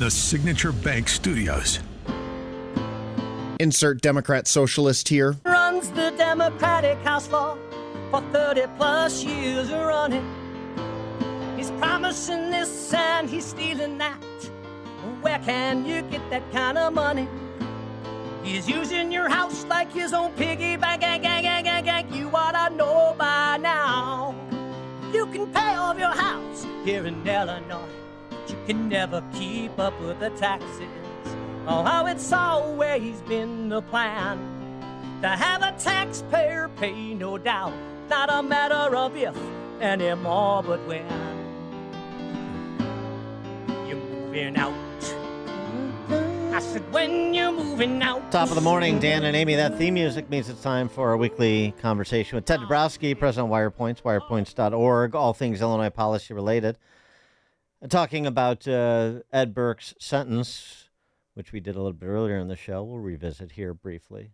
The Signature Bank Studios. Insert Democrat socialist here. Runs the Democratic House floor for 30 plus years running. He's promising this and he's stealing that. Where can you get that kind of money? He's using your house like his own piggy bank. You ought to know by now. You can pay off your house here in Illinois, but you can never keep up with the taxes. Oh, how it's always been the plan to have a taxpayer pay, no doubt. Not a matter of if anymore, but when. You're moving out. I said, when you're moving out. Top of the morning, Dan and Amy. That theme music means it's time for our weekly conversation with Ted Dabrowski, president of Wirepoints, wirepoints.org, all things Illinois policy related. Talking about Ed Burke's sentence, which we did a little bit earlier in the show. We'll revisit here briefly.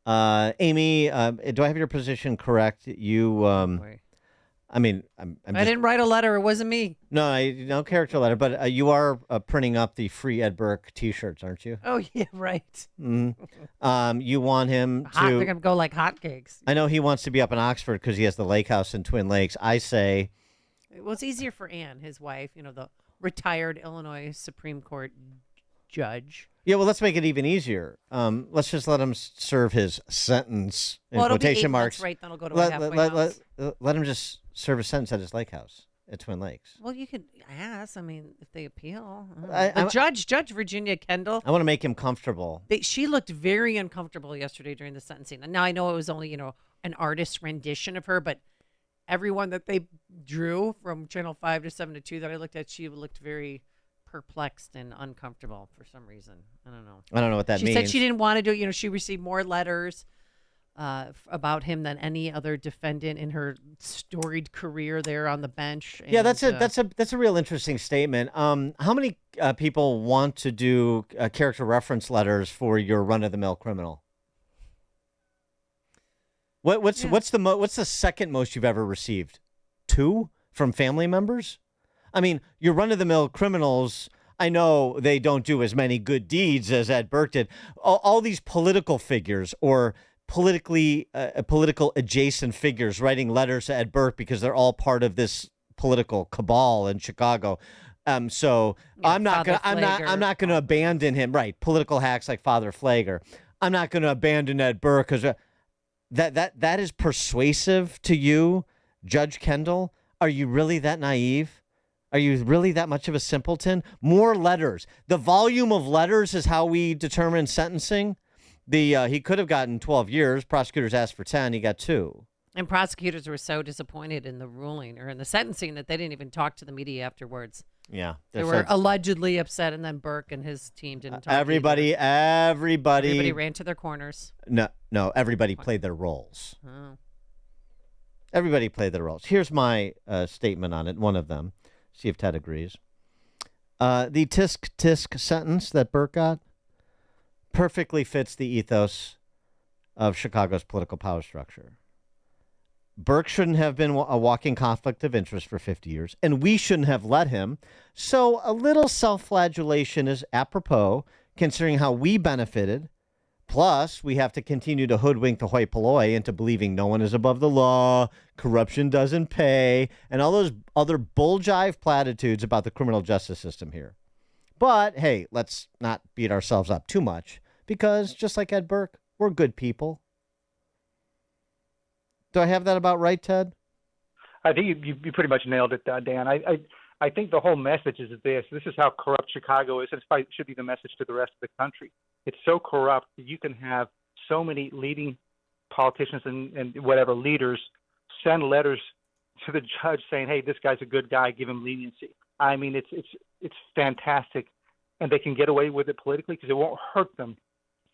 Amy, do I have your position correct? You, I didn't write a letter. It wasn't me. No character letter, but you are printing up the free Ed Burke T-shirts, aren't you? Oh, yeah, right. Mm-hmm. You want him to... They're going to go like hotcakes. I know he wants to be up in Oxford because he has the lake house in Twin Lakes. I say... Well, it's easier for Ann, his wife, the retired Illinois Supreme Court judge. Yeah, well, let's make it even easier. Let's just let him serve his sentence in quotation marks. Right, then I'll go to a halfway house. Let him just serve a sentence at his lake house at Twin Lakes. Well, you could ask. I mean, if they appeal. The Judge Virginia Kendall. I want to make him comfortable. She looked very uncomfortable yesterday during the sentencing. And now I know it was only, an artist's rendition of her, but everyone that they drew from Channel 5 to 7 to 2 that I looked at, she looked very perplexed and uncomfortable for some reason. I don't know what that means. She said she didn't want to do it. She received more letters about him than any other defendant in her storied career there on the bench. And, yeah, that's a real interesting statement. How many people want to do character reference letters for your run-of-the-mill criminal? What's the second most you've ever received? 2 from family members? I mean, your run-of-the-mill criminals, I know they don't do as many good deeds as Ed Burke did. All these political figures or political adjacent figures writing letters to Ed Burke because they're all part of this political cabal in Chicago. So I'm not gonna abandon him. Right, political hacks like Father Flagler. I'm not gonna abandon Ed Burke because that is persuasive to you, Judge Kendall. Are you really that naive? Are you really that much of a simpleton? More letters. The volume of letters is how we determine sentencing. He could have gotten 12 years. Prosecutors asked for 10. He got 2. And prosecutors were so disappointed in the ruling or in the sentencing that they didn't even talk to the media afterwards. Yeah. They were allegedly upset, and then Burke and his team didn't talk Everybody ran to their corners. No, everybody played their roles. Oh. Everybody played their roles. Here's my statement on it, one of them. See if Ted agrees. The tisk sentence that Burke got perfectly fits the ethos of Chicago's political power structure. Burke shouldn't have been a walking conflict of interest for 50 years, and we shouldn't have let him. So a little self-flagellation is apropos, considering how we benefited. Plus, we have to continue to hoodwink the hoi polloi into believing no one is above the law, corruption doesn't pay, and all those other bull-jive platitudes about the criminal justice system here. But, hey, let's not beat ourselves up too much, because just like Ed Burke, we're good people. Do I have that about right, Ted? I think you pretty much nailed it, Dan. I think the whole message is this. This is how corrupt Chicago is. It should be the message to the rest of the country. It's so corrupt that you can have so many leading politicians and whatever leaders send letters to the judge saying, hey, this guy's a good guy, give him leniency. I mean, it's fantastic. And they can get away with it politically because it won't hurt them.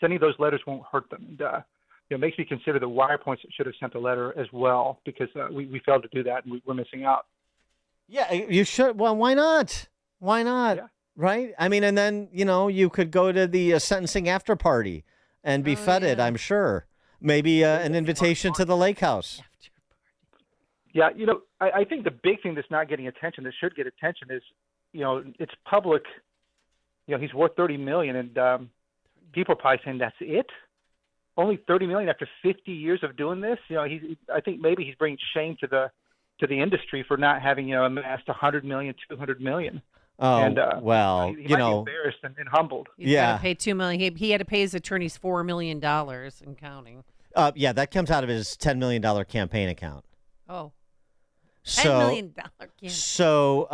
Sending those letters won't hurt them. And it makes me consider that Wirepoints should have sent a letter as well because we failed to do that and we're missing out. Yeah, you should. Well, why not? Why not? Yeah. Right? I mean, and then, you could go to the sentencing after party and be feted, yeah. I'm sure. Maybe an invitation to the lake house. Yeah, I think the big thing that's not getting attention, that should get attention, is, it's public he's worth $30 million, and people are probably saying that's it. Only $30 million after 50 years of doing this. I think maybe he's bringing shame to the industry for not having amassed $100 million, $200 million. Oh, and, well, he might be embarrassed and humbled. He's got to pay $2 million. He had to pay his attorneys $4 million and counting. Yeah, that comes out of his $10 million campaign account. Oh. So, $10 million campaign. So,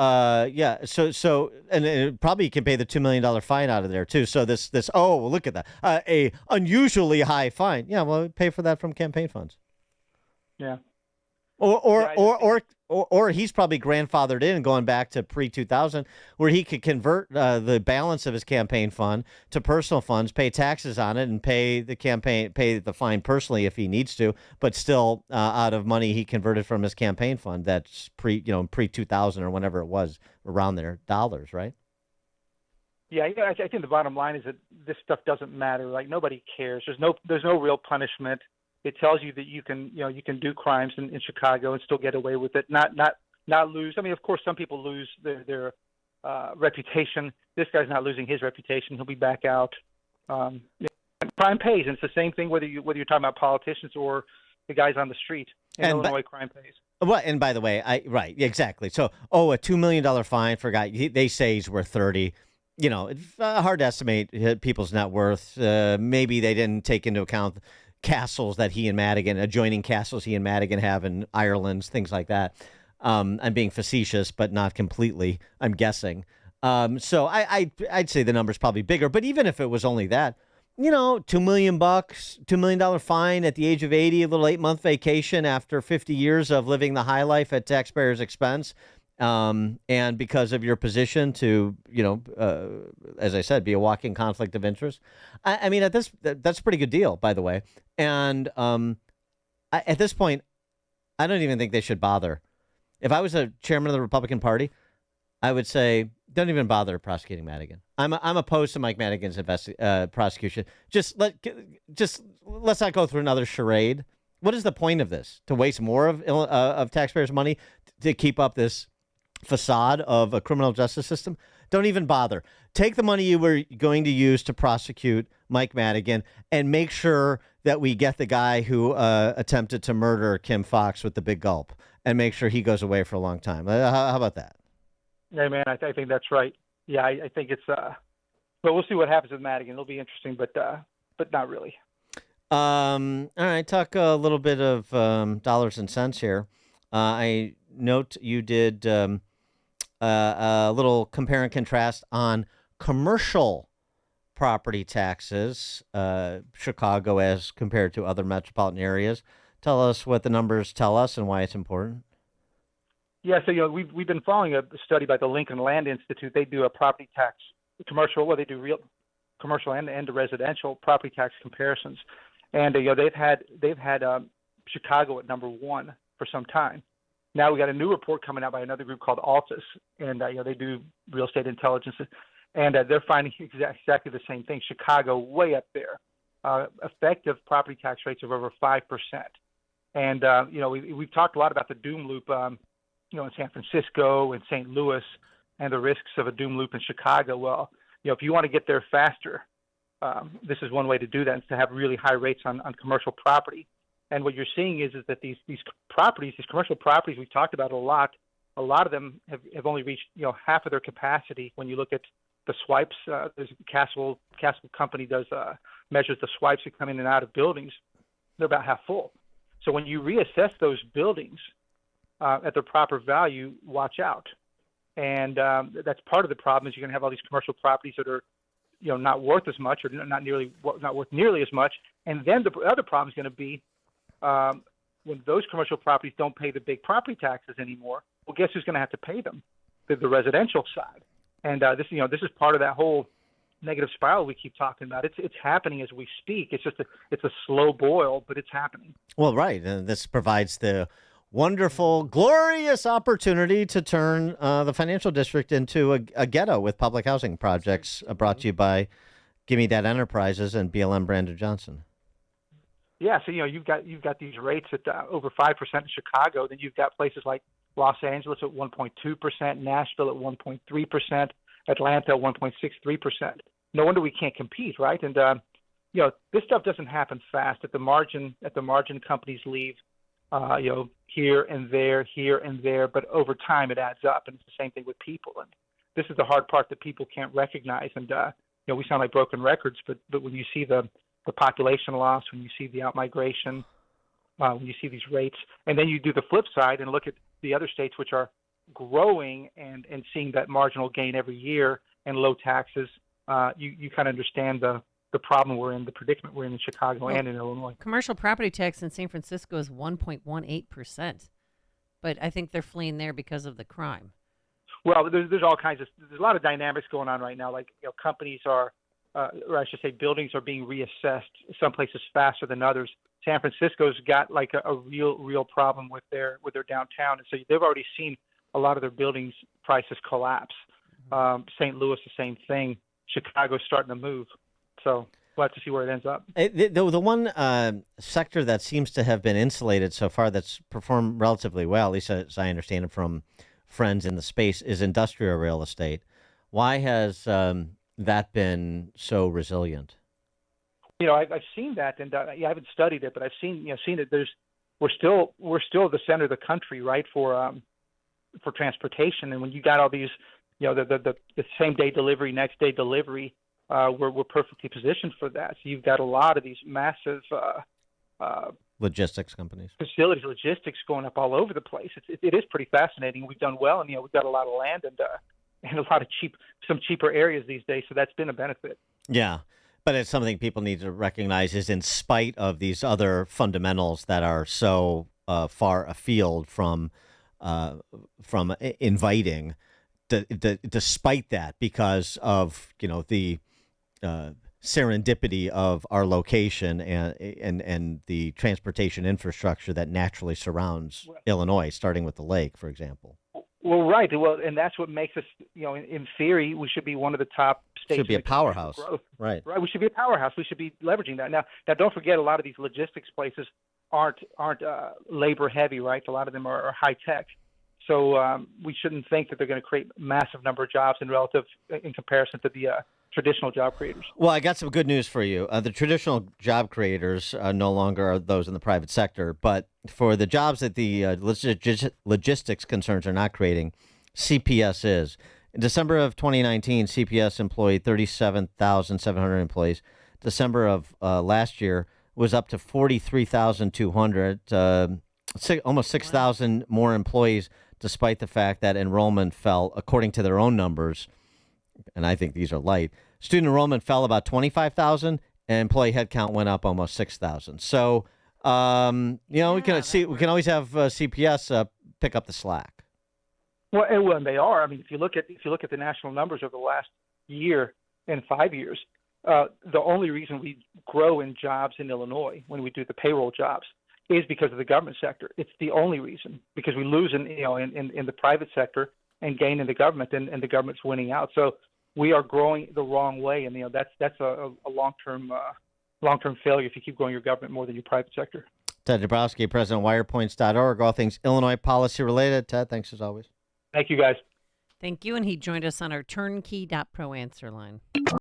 and it probably can pay the $2 million fine out of there too. So look at that, a unusually high fine. Yeah, well, pay for that from campaign funds. Yeah. Or he's probably grandfathered in going back to pre-2000, where he could convert the balance of his campaign fund to personal funds, pay taxes on it, and pay the fine personally if he needs to, but still out of money he converted from his campaign fund. That's pre-2000 or whenever it was, around there, dollars, right? Yeah, I think the bottom line is that this stuff doesn't matter. Like, nobody cares. There's no real punishment. It tells you that you can do crimes in Chicago and still get away with it, not lose. I mean, of course, some people lose their reputation. This guy's not losing his reputation. He'll be back out. Crime pays, and it's the same thing whether you're talking about politicians or the guys on the street. In Illinois, crime pays. Well, and by the way, right, exactly. So, a $2 million fine for a guy. They say he's worth 30. It's hard to estimate people's net worth. Maybe they didn't take into account castles that he and Madigan, adjoining castles he and Madigan have in Ireland, things like that. I'm being facetious, but not completely, I'm guessing. So I'd say the number's probably bigger, but even if it was only that, $2 million, $2 million fine at the age of 80, a little 8-month vacation after 50 years of living the high life at taxpayers' expense. And because of your position to, as I said, be a walking conflict of interest. I mean, that's a pretty good deal, by the way. And at this point, I don't even think they should bother. If I was a chairman of the Republican Party, I would say, don't even bother prosecuting Madigan. I'm opposed to Mike Madigan's prosecution. Just let's not go through another charade. What is the point of this? To waste more of taxpayers' money to keep up this facade of a criminal justice system? Don't even bother. Take the money you were going to use to prosecute Mike Madigan and make sure that we get the guy who attempted to murder Kim Foxx with the big gulp, and make sure he goes away for a long time. How about that? Yeah, man, I think that's right. Yeah, I think it's but we'll see what happens with Madigan. It'll be interesting, but not really. All right, talk a little bit of dollars and cents here. I note you did a little compare and contrast on commercial property taxes, Chicago as compared to other metropolitan areas. Tell us what the numbers tell us and why it's important. Yeah, so we've been following a study by the Lincoln Land Institute. They do a property tax commercial, well, they do real commercial and residential property tax comparisons, and they've had Chicago at number one for some time. Now we got a new report coming out by another group called Altus, and they do real estate intelligence, and they're finding exactly the same thing. Chicago way up there, effective property tax rates of over 5%, and we've talked a lot about the doom loop, in San Francisco and St. Louis, and the risks of a doom loop in Chicago. Well, if you want to get there faster, this is one way to do that, is to have really high rates on commercial property. And what you're seeing is that these properties, these commercial properties we've talked about a lot of them have only reached half of their capacity. When you look at the swipes, there's Castle Company does measures the swipes that come in and out of buildings. They're about half full. So when you reassess those buildings at their proper value, watch out. And that's part of the problem, is you're going to have all these commercial properties that are not worth as much, or not worth nearly as much. And then the other problem is going to be when those commercial properties don't pay the big property taxes anymore. Well, guess who's going to have to pay them? The residential side. And this is part of that whole negative spiral we keep talking about. It's happening as we speak. It's just it's a slow boil, but it's happening. Well, right, and this provides the wonderful, glorious opportunity to turn the financial district into a ghetto with public housing projects, brought to you by Gimme That Enterprises and BLM Brandon Johnson. Yeah, so you've got these rates at over 5% in Chicago. Then you've got places like Los Angeles at 1.2%, Nashville at 1.3%, Atlanta 1.63%. No wonder we can't compete, right? And this stuff doesn't happen fast. At the margin, companies leave, here and there, but over time it adds up, and it's the same thing with people. And this is the hard part that people can't recognize. And we sound like broken records, but when you see the population loss, when you see the outmigration, when you see these rates, and then you do the flip side and look at the other states which are growing and seeing that marginal gain every year and low taxes, you kind of understand the problem we're in, the predicament we're in Chicago and in Illinois. Commercial property tax in San Francisco is 1.18%, but I think they're fleeing there because of the crime. Well, there's all kinds of, there's a lot of dynamics going on right now. Like, companies are, or I should say buildings are being reassessed, some places faster than others. San Francisco's got like a real problem with their downtown. And so they've already seen a lot of their buildings prices collapse. St. Louis, the same thing. Chicago's starting to move. So we'll have to see where it ends up. The one sector that seems to have been insulated so far that's performed relatively well, at least as I understand it from friends in the space, is industrial real estate. Why has that been so resilient? I've seen that, and I haven't studied it, but I've seen it. We're still the center of the country, right, for transportation. And when you got all these, the same day delivery, next day delivery, we're perfectly positioned for that. So you've got a lot of these massive logistics companies, facilities, logistics going up all over the place. It is pretty fascinating. We've done well, and we've got a lot of land and a lot of some cheaper areas these days. So that's been a benefit. Yeah. But it's something people need to recognize is in spite of these other fundamentals that are so far afield from inviting, despite that, because of the serendipity of our location and the transportation infrastructure that naturally surrounds Illinois, starting with the lake, for example. Well, right. Well, and that's what makes us, in theory, we should be one of the top states. Should be a powerhouse. Right. Right. We should be a powerhouse. We should be leveraging that. Now, don't forget, a lot of these logistics places aren't labor heavy, right? A lot of them are high tech. So we shouldn't think that they're going to create massive number of jobs in comparison to the traditional job creators. Well, I got some good news for you. The traditional job creators no longer are those in the private sector, but for the jobs that the logistics concerns are not creating, CPS is. In December of 2019, CPS employed 37,700 employees. December of last year was up to 43,200, almost 6,000 more employees, despite the fact that enrollment fell, according to their own numbers, and I think these are light. Student enrollment fell about 25,000, and employee headcount went up almost 6,000. So, we can always have CPS pick up the slack. Well, and they are. I mean, if you look at the national numbers over the last year and 5 years, the only reason we grow in jobs in Illinois when we do the payroll jobs is because of the government sector. It's the only reason, because we lose in the private sector and gain in the government, and the government's winning out. So we are growing the wrong way, and that's a long-term failure if you keep growing your government more than your private sector. Ted Dabrowski, President of Wirepoints.org, all things Illinois policy related. Ted, thanks as always. Thank you, guys. Thank you, and he joined us on our turnkey.pro answer line.